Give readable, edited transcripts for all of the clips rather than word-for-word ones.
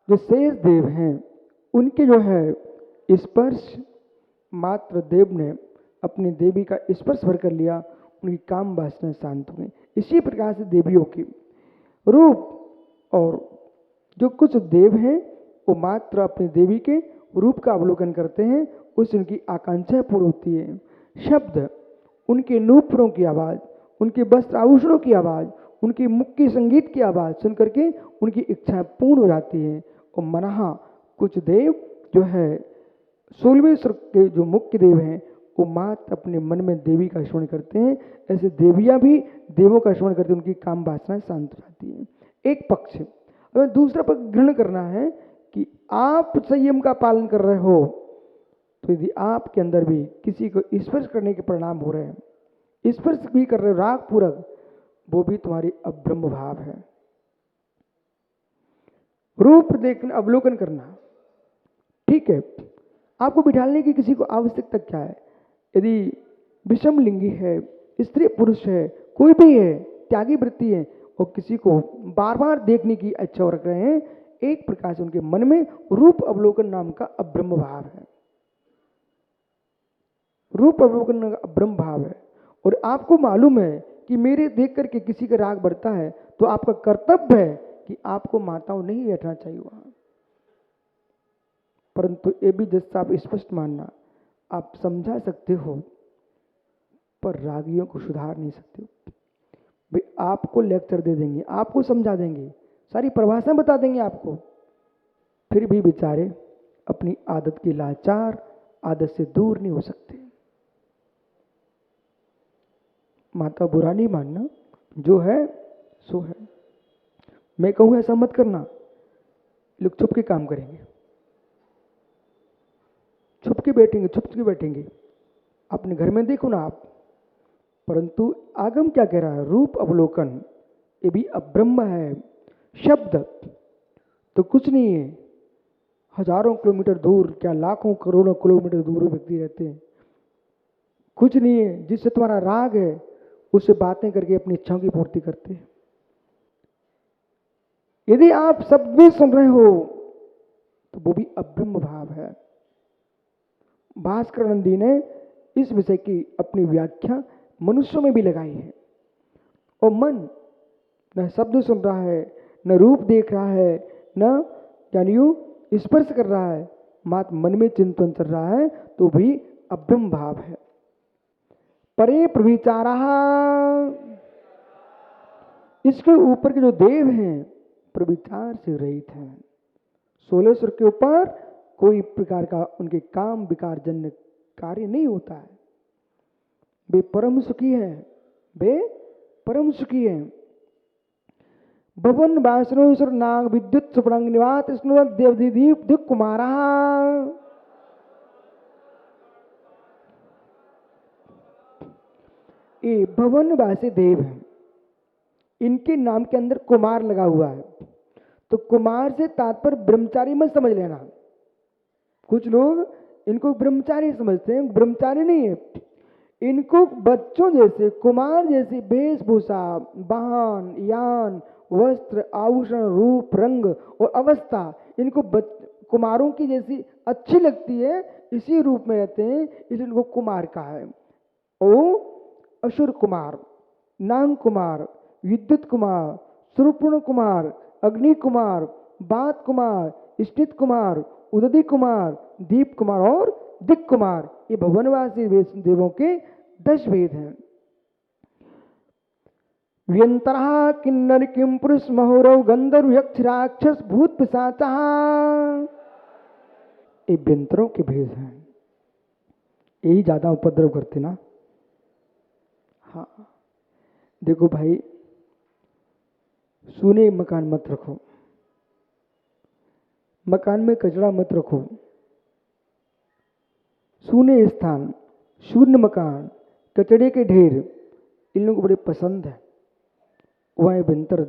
जो शेष देव हैं उनके जो है स्पर्श मात्र देव ने अपनी देवी का स्पर्श भर कर लिया, उनकी काम वासना शांत हो गई। इसी प्रकार से देवियों की रूप और जो कुछ देव हैं वो मात्र अपनी देवी के रूप का अवलोकन करते हैं, उससे उनकी आकांक्षा पूर्ण होती है। शब्द, उनके नूपुरों की आवाज़, उनके वस्त्र आभूषणों की आवाज़, उनकी मुख्य संगीत की आवाज़ सुन करके उनकी इच्छाएं पूर्ण हो जाती है। और मनाहा कुछ देव जो है 16वें स्वर के जो मुख्य देव हैं वो मात्र अपने मन में देवी का स्मरण करते हैं। ऐसे देवियां भी देवों का स्मरण करते हैं, उनकी काम वासना शांत हो जाती है। एक पक्ष। अब दूसरा पक्ष ग्रहण करना है कि आप संयम का पालन कर रहे हो तो यदि आपके अंदर भी किसी को स्पर्श करने के परिणाम हो रहे हैं, स्पर्श भी कर रहे हो राग पूर्वक, वो भी तुम्हारी अब्रह्म भाव है। रूप देखना, अवलोकन करना, ठीक है। आपको बिठाने की किसी को आवश्यकता क्या है? यदि विषम लिंगी है, स्त्री पुरुष है, कोई भी है, त्यागी वृत्ति है और किसी को बार बार देखने की इच्छा रख रहे हैं, एक प्रकार से उनके मन में रूप अवलोकन नाम का अब्रह्म भाव है। रूप अवलोकन का अब्रह्म भाव है। और आपको मालूम है कि मेरे देख करके किसी का राग बढ़ता है तो आपका कर्तव्य है कि आपको माताओं नहीं बैठना चाहिए वहां। परंतु ये भी जैसा आप स्पष्ट मानना, आप समझा सकते हो पर रागियों को सुधार नहीं सकते हो। भाई आपको लेक्चर दे देंगे, आपको समझा देंगे, सारी परिभाषा बता देंगे आपको, फिर भी बेचारे अपनी आदत की लाचार, आदत से दूर नहीं हो सकते। माता बुरा नहीं मानना, जो है सो है। मैं कहूँ ऐसा मत करना, लोग छुप के काम करेंगे, छुप के बैठेंगे, छुप के बैठेंगे। अपने घर में देखो ना आप। परंतु आगम क्या कह रहा है? रूप अवलोकन ये भी अब्रह्म है। शब्द तो कुछ नहीं है, हजारों किलोमीटर दूर, क्या लाखों करोड़ों किलोमीटर दूर व्यक्ति रहते हैं, कुछ नहीं है। जिससे तुम्हारा राग है उससे बातें करके अपनी इच्छाओं की पूर्ति करते हैं। यदि आप शब्द भी सुन रहे हो तो वो भी अब्रह्म भाव है। भास्कर नंदी ने इस विषय की अपनी व्याख्या मनुष्यों में भी लगाई है। और मन न शब्द सुन रहा है, न रूप देख रहा है, न यानी स्पर्श कर रहा है, मात्र मन में चिंतन चल रहा है, तो भी अब्रह्म भाव है। परे प्रविचारा, इसके ऊपर के जो देव हैं प्रविचार से रहित हैं। 16 स्वर के ऊपर कोई प्रकार का उनके काम विकार जन्य कार्य नहीं होता है। वे परम सुखी है, वे परम सुखी है। भवन वासनोश्वर नाग विद्युत सुप्रांग निवात स्नुवत देवदीप दिक कुमारा, ये भवन वासी देव है, इनके नाम के अंदर कुमार लगा हुआ है। तो कुमार से तात्पर्य ब्रह्मचारी मत समझ लेना। कुछ लोग इनको ब्रह्मचारी समझते हैं, ब्रह्मचारी नहीं है। इनको बच्चों जैसे, कुमार जैसी वेशभूषा, वाहन, यान, वस्त्र, आभूषण, रूप, रंग और अवस्था इनको कुमारों की जैसी अच्छी लगती है, इसी रूप में रहते हैं, इसलिए इनको कुमार कहा है। ओ असुर कुमार, नांग कुमार, विद्युत कुमार, सुरपूर्ण कुमार, अग्नि कुमार, बात कुमार, स्थित कुमार, उदधि कुमार, दीप कुमार और दिक कुमार, ये भवनवासी देवों के 10 भेद हैं। व्यंतरा किन्नर किम पुरुष महोरव गंधर्व यक्ष राक्षस भूत पिशाच, ये व्यंतरों के भेद हैं। यही ज्यादा उपद्रव करते ना। हाँ देखो भाई, सूने मकान मत रखो, मकान में कचरा मत रखो, सूने स्थान, शून्य मकान, कचड़े के ढेर इन लोगों को बड़े पसंद है। वह भीतर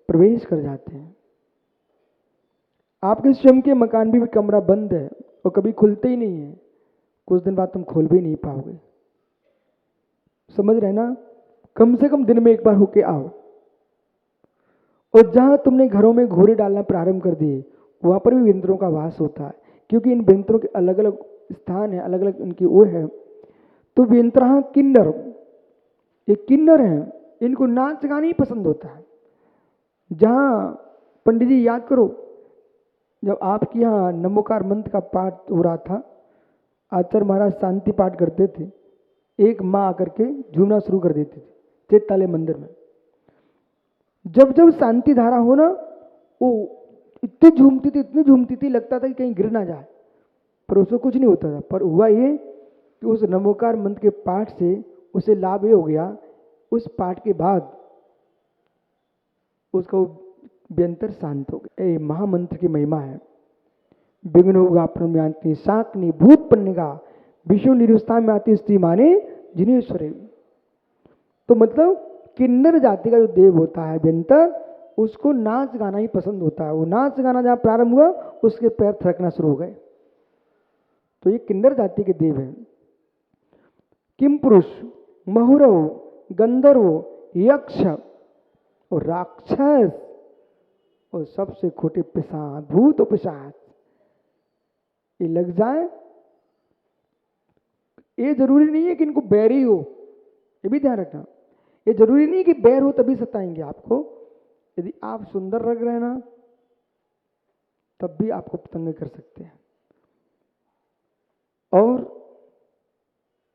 प्रवेश कर जाते हैं। आपके स्वयं के मकान भी कमरा बंद है और कभी खुलते ही नहीं है, कुछ दिन बाद तुम खोल भी नहीं पाओगे। समझ रहे ना? कम से कम दिन में एक बार होके आओ। और जहां तुमने घरों में घोड़े डालना प्रारंभ कर दिए वहाँ पर भी व्यंतरों का वास होता है, क्योंकि इन व्यंतरों के अलग अलग स्थान है, अलग अलग इनकी वो है। तो व्यंतरा किन्नर, ये किन्नर हैं, इनको नाच गाना ही पसंद होता है। जहाँ पंडित जी याद करो, जब आपके यहाँ नमोकार मंत्र का पाठ हो रहा था, आचार्य महाराज शांति पाठ करते थे, एक माँ आकर के झूमना शुरू कर देती थी चेताले मंदिर में। जब जब शांति धारा हो ना, वो इतनी झूमती थी, लगता था कि कहीं गिर ना जाए, पर उसको कुछ नहीं होता था। पर हुआ ये कि उस नमोकार मंत्र के पाठ से उसे लाभ ये हो गया, उस पाठ के बाद उसका व्यंतर शांत हो गया। ये महामंत्र की महिमा है। विघ्नोगा प्रणम्यांति शाकनी भूत पन्निका विष्णु निरुस्ता में आती स्त्री माने जिनेश्वरे। तो मतलब किन्नर जाति का जो देव होता है व्यंतर, उसको नाच गाना ही पसंद होता है। वो नाच गाना जहाँ प्रारंभ हुआ, उसके पैर थरकना शुरू हो गए। तो ये किन्नर जाति के देव हैं। किम पुरुष, महुरव, गंधर्व, यक्ष और राक्षस और सबसे खोटे पिशाच, भूत और पिशाच, ये लग जाए। ये जरूरी नहीं है कि इनको बैर ही हो, ये भी ध्यान रखना। ये जरूरी नहीं कि बैर हो तभी सताएंगे आपको। यदि आप सुंदर लग रहे हैं ना, तब भी आपको तंग कर सकते हैं। और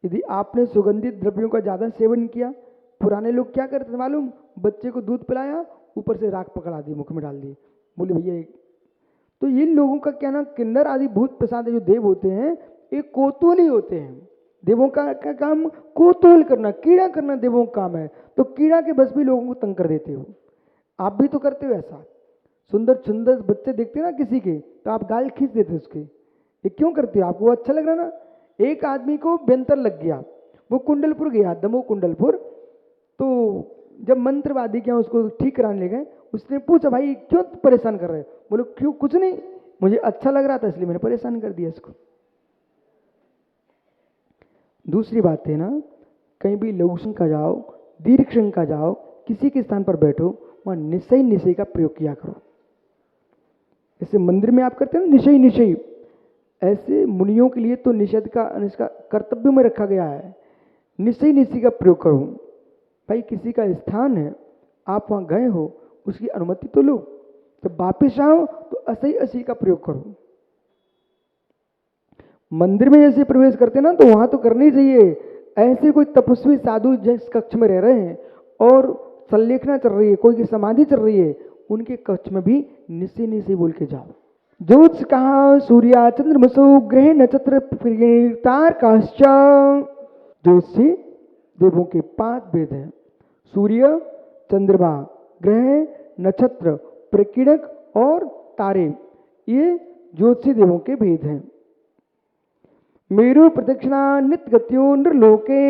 यदि आपने सुगंधित द्रव्यों का ज्यादा सेवन किया, पुराने लोग क्या करते थे मालूम, बच्चे को दूध पिलाया, ऊपर से राख पकड़ा दी, मुख में डाल दी, बोले भैया। तो इन लोगों का क्या ना, किन्नर आदि भूत प्रसाद जो देव होते हैं, ये कौतूहली होते हैं। देवों का काम कौतूहल करना, कीड़ा करना देवों का काम है। तो कीड़ा के बस भी लोगों को तंग कर देते हो। आप भी तो करते हो ऐसा। सुंदर सुंदर बच्चे देखते ना किसी के, तो आप गाल खींच देते उसके। ये क्यों करते हो? आपको अच्छा लग रहा ना। एक आदमी को व्यंतर लग गया, वो कुंडलपुर गया, दमो कुंडलपुर। तो जब मंत्रवादी क्या उसको ठीक कराने ले गए, उसने पूछा भाई क्यों परेशान कर रहे हो? बोलो क्यों, कुछ नहीं, मुझे अच्छा लग रहा था इसलिए मैंने परेशान कर दिया इसको। दूसरी बात है ना, कहीं भी लघु शंका जाओ, दीर्घ शंका जाओ, किसी के स्थान पर बैठो, वहां निश्चय का प्रयोग किया करो। जैसे मंदिर में आप करते हैं ना निश्चय, ऐसे मुनियों के लिए तो निषेध का इसका कर्तव्य में रखा गया है। निश्चय का प्रयोग करो। भाई किसी का स्थान है, आप वहां गए हो, उसकी अनुमति तो लो। जब वापिस आओ तो असही का प्रयोग करो। मंदिर में जैसे प्रवेश करते ना, तो वहां तो करना ही चाहिए। ऐसे कोई तपस्वी साधु जिस कक्ष में रह रहे हैं और संलेखना चल रही है, कोई की समाधि चल रही है, उनके कक्ष में भी निश्चय बोल के जाओ। ज्योतिष कहा सूर्या चंद्रमसो ग्रह नक्षत्र तारकाश्च। ज्योतिषी देवों के 5 वेद हैं, सूर्य, चंद्रमा, ग्रह, नक्षत्र, प्रकीर्णक और तारे, ये ज्योतिषी देवों के भेद हैं। मेरु प्रदक्षिणा नित्य गत्यो नृलोके।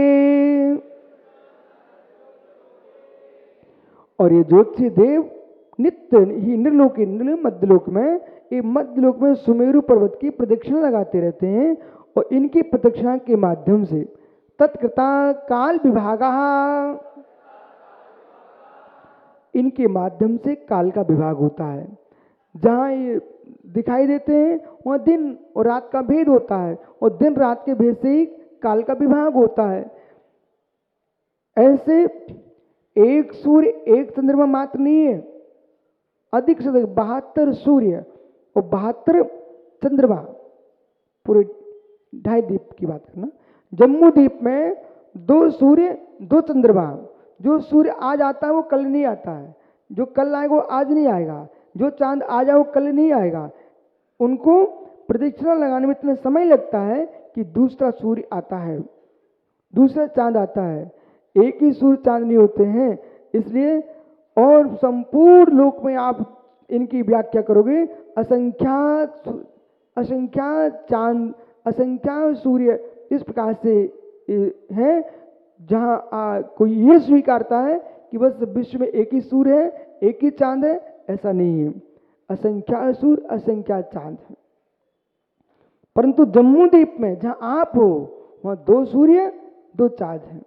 और ये ज्योतिषी देव नित्य ही नृलोक, मध्यलोक में, ये मध्यलोक में सुमेरु पर्वत की प्रदक्षिणा लगाते रहते हैं। और इनकी प्रदक्षिणा के माध्यम से तत्कृता काल विभागा, इनके माध्यम से काल का विभाग होता है। जहाँ ये दिखाई देते हैं वहाँ दिन और रात का भेद होता है, और दिन रात के भेद से ही काल का विभाग होता है। ऐसे एक सूर्य एक चंद्रमा मात्र नहीं है, अधिक से अधिक 72 सूर्य और 72 चंद्रमा, पूरे 2.5 द्वीप की बात करना। जम्मू द्वीप में 2 सूर्य 2 चंद्रमा। जो सूर्य आज आता है वो कल नहीं आता है, जो कल आएगा वो आज नहीं आएगा, जो चांद आ जाए वो कल नहीं आएगा। उनको प्रदक्षिणा लगाने में इतना समय लगता है कि दूसरा सूर्य आता है, दूसरा चांद आता है। एक ही सूर्य चांद नहीं होते हैं, इसलिए। और संपूर्ण लोक में आप इनकी व्याख्या करोगे, असंख्यात चांद, असंख्यात सूर्य इस प्रकार से है। जहाँ कोई ये स्वीकारता है कि बस विश्व में एक ही सूर्य है, एक ही चांद है, ऐसा नहीं है। असंख्यात सूर्य, असंख्यात चांद है। परंतु जम्मू द्वीप में जहाँ आप हो, वहाँ 2 सूर्य 2 चांद हैं।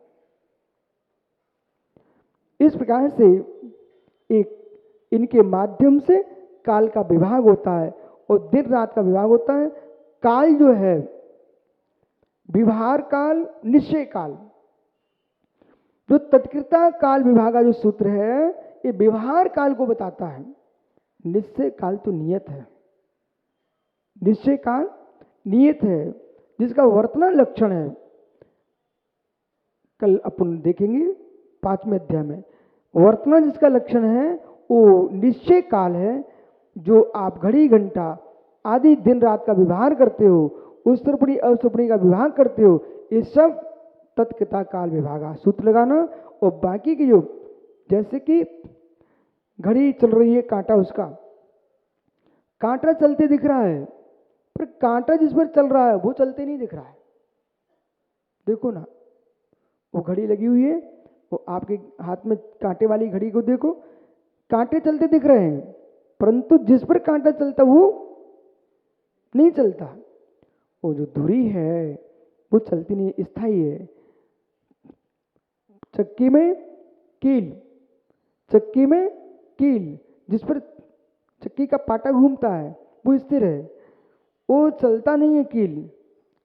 इस प्रकार से एक इनके माध्यम से काल का विभाग होता है। और दिन रात का विभाग होता है। काल जो है विभार काल, निश्चय काल। जो तत्कृता काल विभागा जो सूत्र है ये व्यवहार काल को बताता है। निश्चय काल तो नियत है, निश्चय काल नियत है जिसका वर्तमान लक्षण है। कल अपन देखेंगे 5वें अध्याय में वर्तमान जिसका लक्षण है वो निश्चय काल है। जो आप घड़ी घंटा आदि दिन रात का व्यवहार करते हो, उत्सर्पणी अवसर्पणी का विभाग करते हो, ये सब तत्कृता काल विभागा सूत्र लगाना। और बाकी की जो जैसे कि घड़ी चल रही है, कांटा उसका कांटा चलते दिख रहा है पर कांटा जिस पर चल रहा है वो चलते नहीं दिख रहा है। देखो ना, वो घड़ी लगी हुई है, वो आपके हाथ में कांटे वाली घड़ी को देखो, कांटे चलते दिख रहे हैं परंतु जिस पर कांटा चलता वो नहीं चलता। वो जो धुरी है वो चलती नहीं, स्थायी है। चक्की में कील, चक्की में कील जिस पर चक्की का पाटा घूमता है वो स्थिर है, वो चलता नहीं है। कील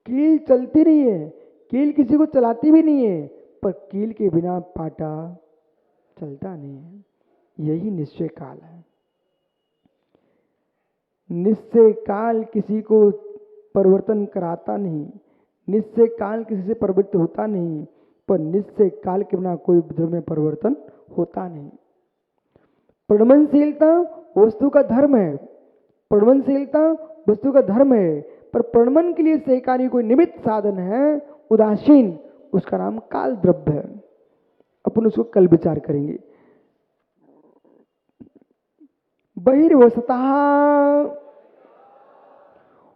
कील चलती नहीं है, कील किसी को चलाती भी नहीं है, पर कील के बिना पाटा चलता नहीं है। यही निश्चय काल है। निश्चय काल किसी को परिवर्तन कराता नहीं, निश्चय काल किसी से परिवर्तित होता नहीं, पर निश्चय काल के बिना कोई द्रव्य में परिवर्तन होता नहीं। प्रणमनशीलता वस्तु का धर्म है, प्रणमनशीलता वस्तु का धर्म है, पर प्रणमन के लिए सहकारी कोई निमित्त साधन है उदासीन, उसका नाम काल द्रव्य है। अपन उसको कल विचार करेंगे। बहिर्वसतः,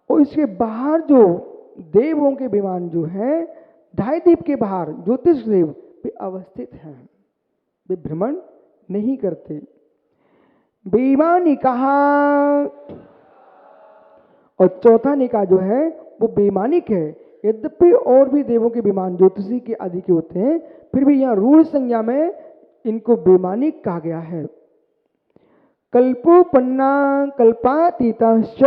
और इसके बाहर जो देवों के विमान जो है ढाई दीप के बाहर ज्योतिष देव वे अवस्थित हैं, वे भ्रमण नहीं करते। बेईमानी कहा, और चौथा निकाय जो है वो बेईमानिक है। यद्यपि और भी देवों के विमान ज्योतिषी के आदि के होते हैं, फिर भी यहाँ रूढ़ संज्ञा में इनको बेईमानिक कहा गया है। कल्पोपन्ना कल्पातीतश्च,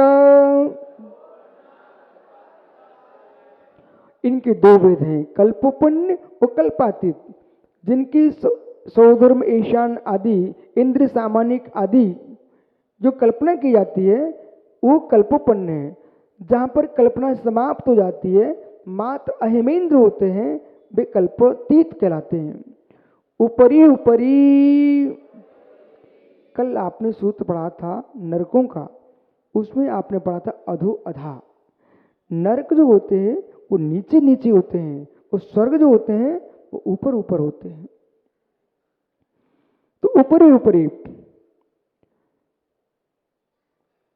इनके दो वेद हैं, कल्पोपन्न और कल्पातीत। जिनकी सौधर्म ईशान आदि इंद्र सामानिक आदि जो कल्पना की जाती है वो कल्पोपन्न है। जहाँ पर कल्पना समाप्त हो जाती है मात्र अहेमेंद्र होते हैं, वे कल्पातीत कहलाते हैं। ऊपरी ऊपरी, कल आपने सूत्र पढ़ा था नरकों का, उसमें आपने पढ़ा था अधो अधा। नरक जो होते हैं वो नीचे नीचे होते हैं, और स्वर्ग जो होते हैं वो ऊपर ऊपर होते हैं। तो ऊपरी ऊपरी,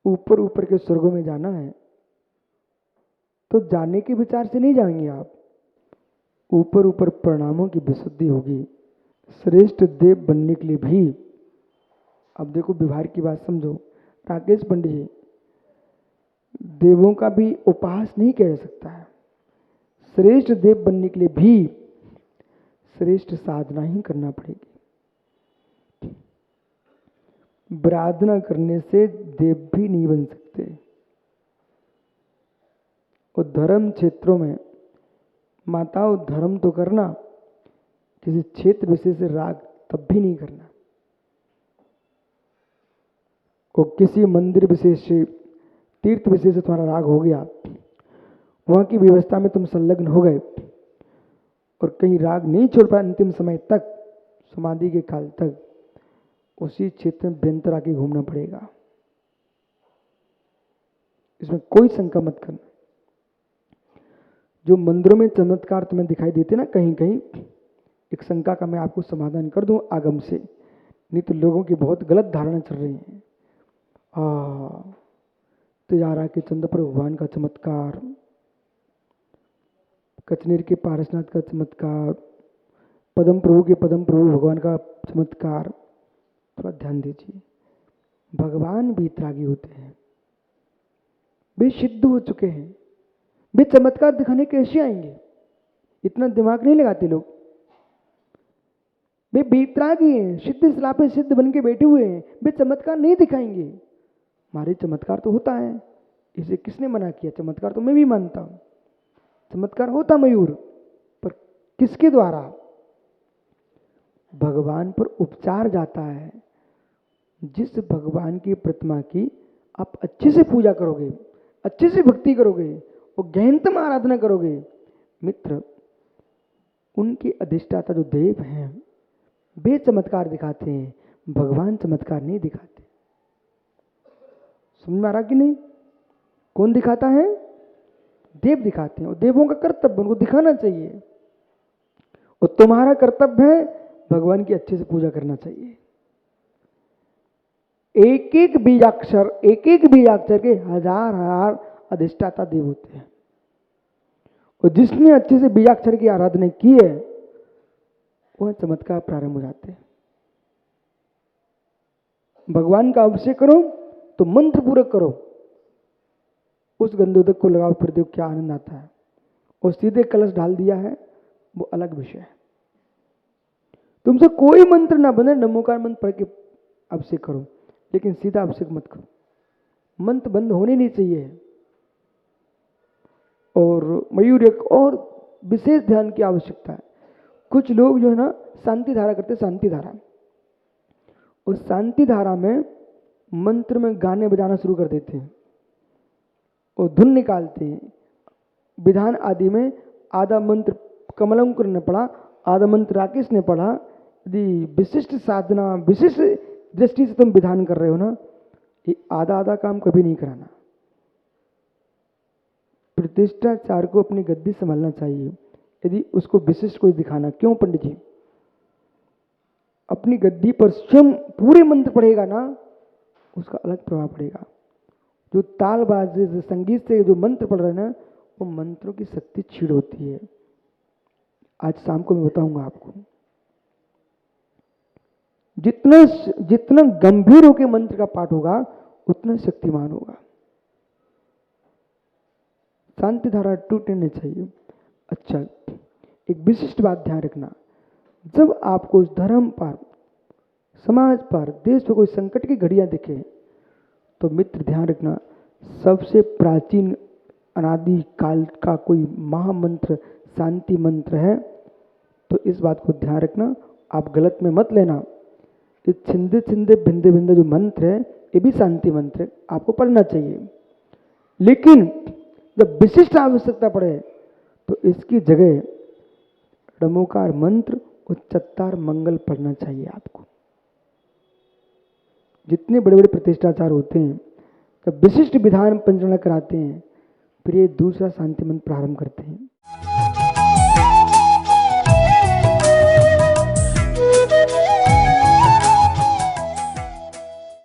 ऊपर ऊपर के स्वर्गों में जाना है तो जाने के विचार से नहीं जाएंगे आप, ऊपर ऊपर परिणामों की विशुद्धि होगी। श्रेष्ठ देव बनने के लिए भी, अब देखो व्यवहार की बात समझो, राकेश पंडित जी, देवों का भी उपास नहीं किया जा सकता है। श्रेष्ठ देव बनने के लिए भी श्रेष्ठ साधना ही करना पड़ेगी। प्रार्थना करने से देव भी नहीं बन सकते। और धर्म क्षेत्रों में माताओं धर्म तो करना, किसी क्षेत्र विशेष से राग तब भी नहीं करना। और किसी मंदिर विशेष से, तीर्थ विशेष से तुम्हारा राग हो गया, वहाँ की व्यवस्था में तुम संलग्न हो गए और कहीं राग नहीं छोड़ पाए अंतिम समय तक, समाधि के काल तक, उसी क्षेत्र में व्यंतर आके घूमना पड़ेगा। इसमें कोई शंका मत करना। जो मंदिरों में चमत्कार तुम्हें दिखाई देते ना कहीं कहीं, एक शंका का मैं आपको समाधान कर दूं आगम से, नहीं तो लोगों की बहुत गलत धारणा चल रही है। तिजारा के चंद्रपुर भगवान का चमत्कार, कचनेर के पारसनाथ का चमत्कार, पदम प्रभु भगवान का चमत्कार, थोड़ा ध्यान दीजिए। भगवान भी त्यागी होते हैं, वे सिद्ध हो चुके हैं, वे चमत्कार दिखाने कैसे आएंगे? इतना दिमाग नहीं लगाते लोग। वे बेत्रागी हैं, सिद्ध सलापे सिद्ध बन के बैठे हुए हैं, वे चमत्कार नहीं दिखाएंगे। हमारे चमत्कार तो होता है, इसे किसने मना किया? चमत्कार तो मैं भी मानता हूं, चमत्कार होता मयूर, पर किसके द्वारा? भगवान पर उपचार जाता है। जिस भगवान की प्रतिमा की आप अच्छे से पूजा करोगे, अच्छे से भक्ति करोगे और गहनतम आराधना करोगे मित्र, उनके अधिष्ठाता जो देव हैं वे चमत्कार दिखाते हैं, भगवान चमत्कार नहीं दिखाते। समझ में आ रहा कि नहीं? कौन दिखाता है? देव दिखाते हैं, और देवों का कर्तव्य उनको दिखाना चाहिए, और तुम्हारा कर्तव्य है भगवान की अच्छे से पूजा करना चाहिए। एक एक बीजाक्षर के हजार हजार अधिष्ठाता देव होते हैं, और जिसने अच्छे से बीजाक्षर की आराधना की है वह चमत्कार प्रारंभ हो जाते हैं। भगवान का अभिषेक करो तो मंत्र पूरक करो, उस गंधोदक को लगाओ, फिर देखो क्या आनंद आता है। और सीधे कलश डाल दिया है वो अलग विषय है। तुमसे कोई मंत्र ना बने, नमोकार मंत्र पढ़ के अभिषेक करो, लेकिन सीधा अभिषेक मत करो, मंत्र बंद होने नहीं चाहिए। और मयूर एक और विशेष ध्यान की आवश्यकता है। कुछ लोग जो है ना शांति धारा करते, शांति धारा, उस शांति धारा में मंत्र में गाने बजाना शुरू कर देते हैं और धुन निकालते हैं। विधान आदि में आधा मंत्र कमलंकुर ने पढ़ा, आधा मंत्र राकेश ने पढ़ा। यदि विशिष्ट साधना, विशिष्ट दृष्टि से तुम विधान कर रहे हो ना, ये आधा आधा काम कभी नहीं कराना। प्रतिष्ठाचार को अपनी गद्दी संभालना चाहिए। यदि उसको विशिष्ट कोई दिखाना, क्यों पंडित जी? अपनी गद्दी पर स्वयं पूरे मंत्र पढ़ेगा ना, उसका अलग प्रभाव पड़ेगा। जो तालबाजी से, संगीत से जो मंत्र पढ़ रहे हैं ना, वो मंत्रों की शक्ति छीड़ होती है। आज शाम को मैं बताऊंगा आपको। जितना गंभीर होकर मंत्र का पाठ होगा उतना शक्तिमान होगा। शांति धारा टूटने नहीं चाहिए। अच्छा, एक विशिष्ट बात ध्यान रखना, जब आपको उस धर्म पर, समाज पर, देश पर कोई संकट की घड़ियां दिखे तो मित्र ध्यान रखना, सबसे प्राचीन अनादि काल का कोई महामंत्र शांति मंत्र है। तो इस बात को ध्यान रखना, आप गलत में मत लेना। ये छिंदे छिंदे भिंदे भिंदे जो मंत्र है ये भी शांति मंत्र है, आपको पढ़ना चाहिए। लेकिन जब विशिष्ट आवश्यकता पड़े तो इसकी जगह नमोकार मंत्र और चत्तार मंगल पढ़ना चाहिए आपको। जितने बड़े बड़े प्रतिष्ठाचार होते हैं जब विशिष्ट विधान पंचरण कराते हैं, फिर ये दूसरा शांति मंत्र प्रारंभ करते हैं।